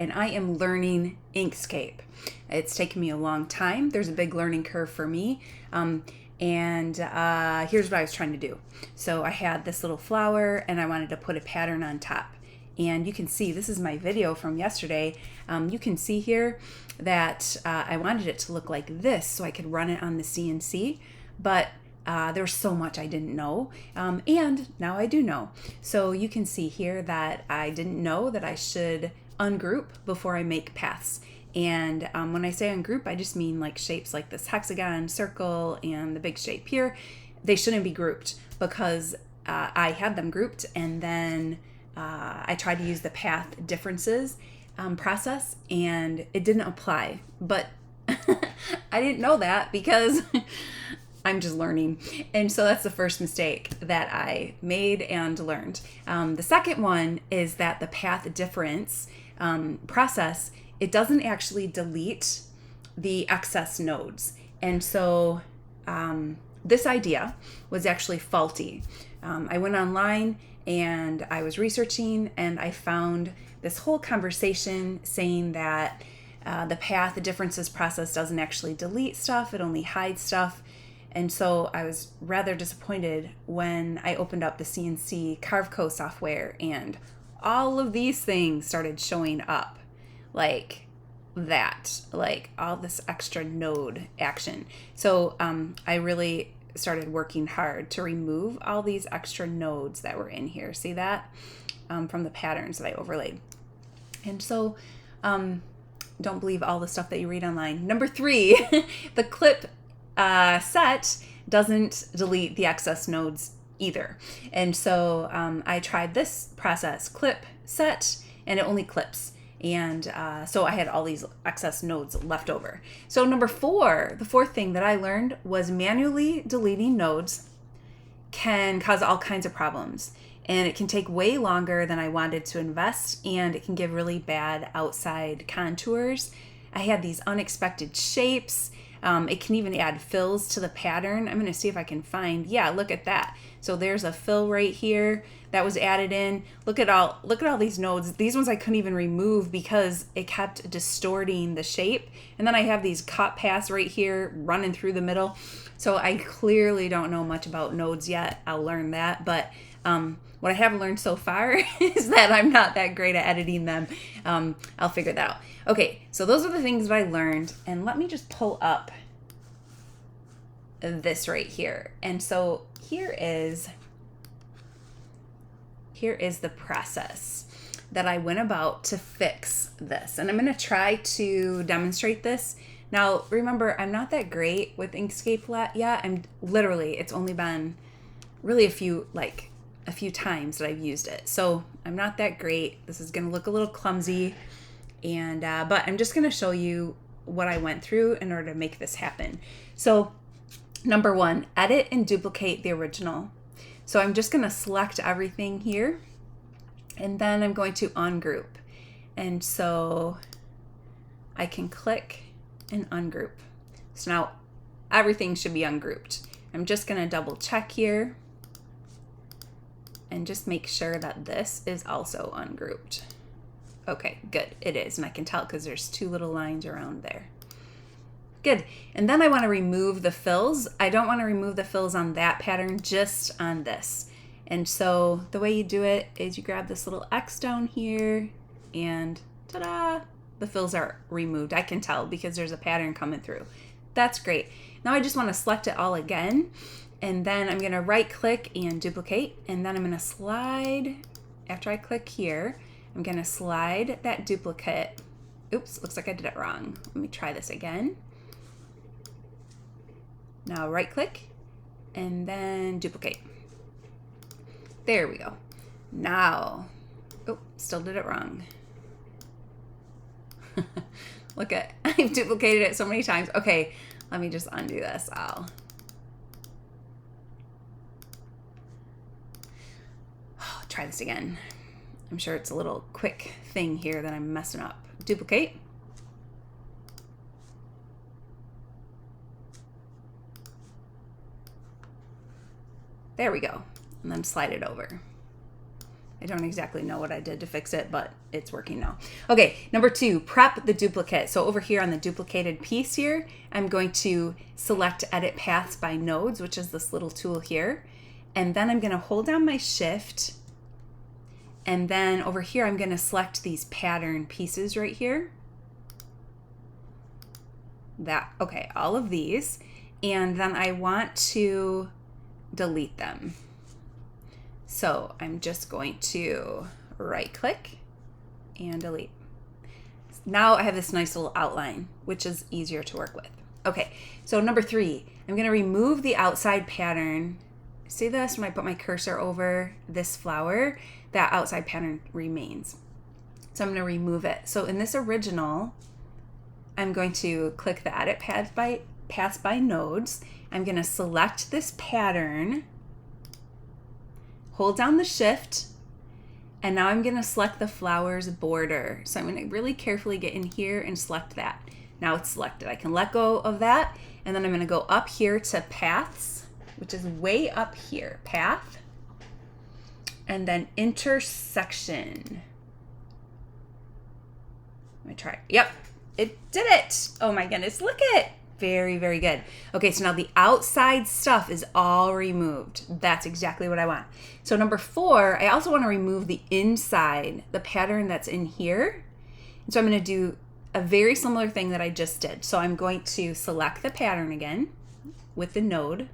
and I am learning Inkscape. It's taken me a long time. There's a big learning curve for me. Here's what I was trying to do. So I had this little flower and I wanted to put a pattern on top. And you can see, this is my video from yesterday. You can see here that I wanted it to look like this so I could run it on the CNC, but there's so much I didn't know, and now I do know. So you can see here that I didn't know that I should ungroup before I make paths. And when I say ungroup, I just mean like shapes like this hexagon, circle, and the big shape here. They shouldn't be grouped because I had them grouped, and then I tried to use the path differences process, and it didn't apply. But I didn't know that because I'm just learning. And so that's the first mistake that I made and learned. The second one is that the path difference process, it doesn't actually delete the excess nodes. And so this idea was actually faulty. I went online and I was researching, and I found this whole conversation saying that the path differences process doesn't actually delete stuff, it only hides stuff. And so I was rather disappointed when I opened up the CNC Carveco software and all of these things started showing up like that, like all this extra node action. So I really started working hard to remove all these extra nodes that were in here. See that? From the patterns that I overlaid. And so don't believe all the stuff that you read online. Number 3, the clip set doesn't delete the excess nodes either. And so I tried this process, clip set, and it only clips. And so I had all these excess nodes left over. So number 4, the fourth thing that I learned was manually deleting nodes can cause all kinds of problems. And it can take way longer than I wanted to invest, and it can give really bad outside contours. I had these unexpected shapes. It can even add fills to the pattern. I'm going to see if I can find, yeah, look at that. So there's a fill right here that was added in. Look at all these nodes. These ones I couldn't even remove because it kept distorting the shape. And then I have these cut paths right here running through the middle. So I clearly don't know much about nodes yet. I'll learn that. But what I have learned so far is that I'm not that great at editing them. I'll figure that out. Okay, so those are the things that I learned. And let me just pull up this right here. And so here is the process that I went about to fix this. And I'm going to try to demonstrate this. Now, remember, I'm not that great with Inkscape yet. It's only been really a few times that I've used it. So I'm not that great. This is going to look a little clumsy. And but I'm just going to show you what I went through in order to make this happen. So number 1, edit and duplicate the original. So I'm just going to select everything here, and then I'm going to ungroup. And so I can click and ungroup. So now everything should be ungrouped. I'm just going to double check here and just make sure that this is also ungrouped. Okay, good, it is, and I can tell because there's 2 little lines around there. Good, and then I want to remove the fills. I don't want to remove the fills on that pattern, just on this. And so the way you do it is you grab this little X down here, and ta-da, the fills are removed. I can tell because there's a pattern coming through. That's great. Now I just want to select it all again, and then I'm going to right click and duplicate, and then I'm going to slide, after I click here, I'm going to slide that duplicate. Oops, looks like I did it wrong. Let me try this again. Now right click and then duplicate. There we go. Now, oh, still did it wrong. Look at, I've duplicated it so many times. Okay, let me just undo this. Try this again. I'm sure it's a little quick thing here that I'm messing up. Duplicate. There we go. And then slide it over. I don't exactly know what I did to fix it, but it's working now. Okay, number 2, prep the duplicate. So over here on the duplicated piece here, I'm going to select Edit Paths by Nodes, which is this little tool here. And then I'm going to hold down my Shift. And then over here, I'm going to select these pattern pieces right here. Okay, all of these. And then I want to delete them. So I'm just going to right click and delete. Now I have this nice little outline, which is easier to work with. Okay, so number 3, I'm going to remove the outside pattern. See this? When I put my cursor over this flower, that outside pattern remains. So I'm going to remove it. So in this original, I'm going to click the Edit Paths by Nodes. I'm going to select this pattern, hold down the Shift, and now I'm going to select the flower's border. So I'm going to really carefully get in here and select that. Now it's selected. I can let go of that, and then I'm going to go up here to Paths, which is way up here, Path, and then Intersection. Let me try. Yep, it did it. Oh my goodness, look at it. Very, very good. Okay, so now the outside stuff is all removed. That's exactly what I want. So number 4, I also want to remove the inside, the pattern that's in here. And so I'm going to do a very similar thing that I just did. So I'm going to select the pattern again with the node.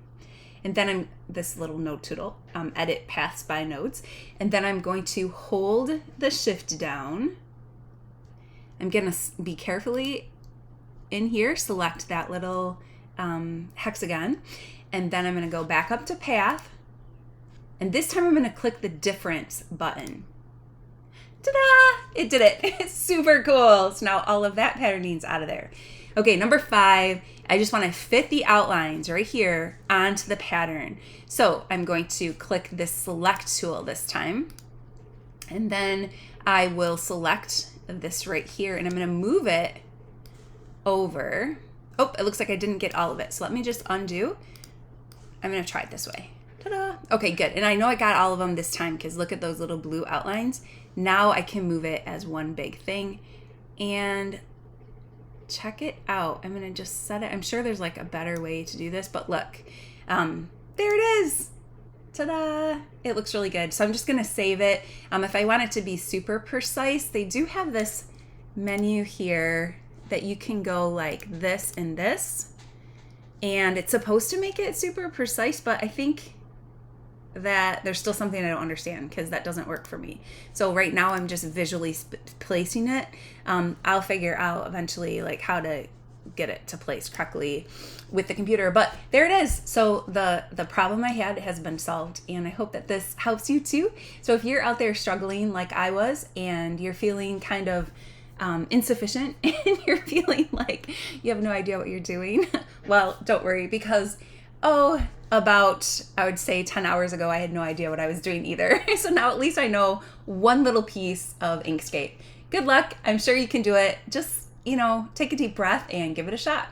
And then I'm this little node tool, Edit Paths by Nodes. And then I'm going to hold the Shift down. I'm going to be carefully in here, select that little hexagon, and then I'm going to go back up to Path, and this time I'm going to click the Difference button. Ta-da! It did it. It's super cool. So now all of that patterning's out of there. Okay, number 5, I just want to fit the outlines right here onto the pattern. So I'm going to click this Select tool this time, and then I will select this right here, and I'm going to move it over. Oh, it looks like I didn't get all of it. So let me just undo. I'm going to try it this way. Ta-da! Okay, good. And I know I got all of them this time because look at those little blue outlines. Now I can move it as one big thing. And check it out. I'm going to just set it. I'm sure there's like a better way to do this, but look. There it is. Ta-da! It looks really good. So I'm just going to save it. If I want it to be super precise, they do have this menu here that you can go like this and this, and it's supposed to make it super precise, but I think that there's still something I don't understand because that doesn't work for me. So right now I'm just visually placing it. I'll figure out eventually like how to get it to place correctly with the computer, but there it is. So the problem I had has been solved, and I hope that this helps you too. So if you're out there struggling like I was and you're feeling kind of insufficient and you're feeling like you have no idea what you're doing, well, don't worry, because about, I would say 10 hours ago, I had no idea what I was doing either. So now at least I know one little piece of Inkscape. Good luck. I'm sure you can do it. Just, take a deep breath and give it a shot.